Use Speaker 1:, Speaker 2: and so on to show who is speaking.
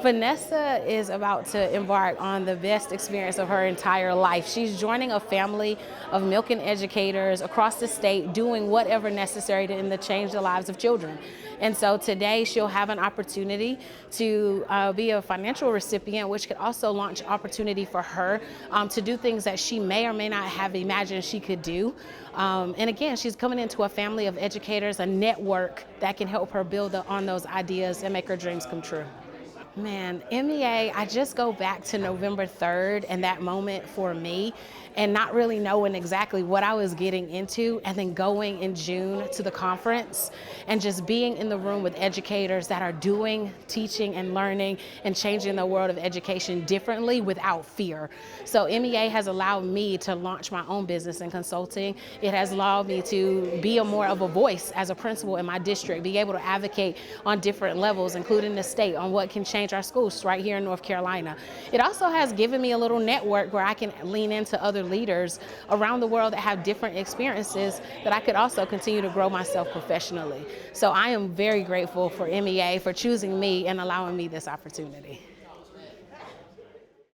Speaker 1: Vanessa is about to embark on the best experience of her entire life. She's joining a family of Milken educators across the state doing whatever necessary to change the lives of children. And so today she'll have an opportunity to be a financial recipient, which could also launch opportunity for her to do things that she may or may not have imagined she could do. And again, she's coming into a family of educators, a network that can help her build on those ideas and make her dreams come true. Man, MEA, I just go back to November 3rd and that moment for me, and not really knowing exactly what I was getting into, and then going in June to the conference and just being in the room with educators that are doing, teaching and learning and changing the world of education differently without fear. So MEA has allowed me to launch my own business in consulting. It has allowed me to be more of a voice as a principal in my district, be able to advocate on different levels, including the state, on what can change our schools right here in North Carolina. It also has given me a little network where I can lean into other leaders around the world that have different experiences that I could also continue to grow myself professionally. So I am very grateful for MEA for choosing me and allowing me this opportunity.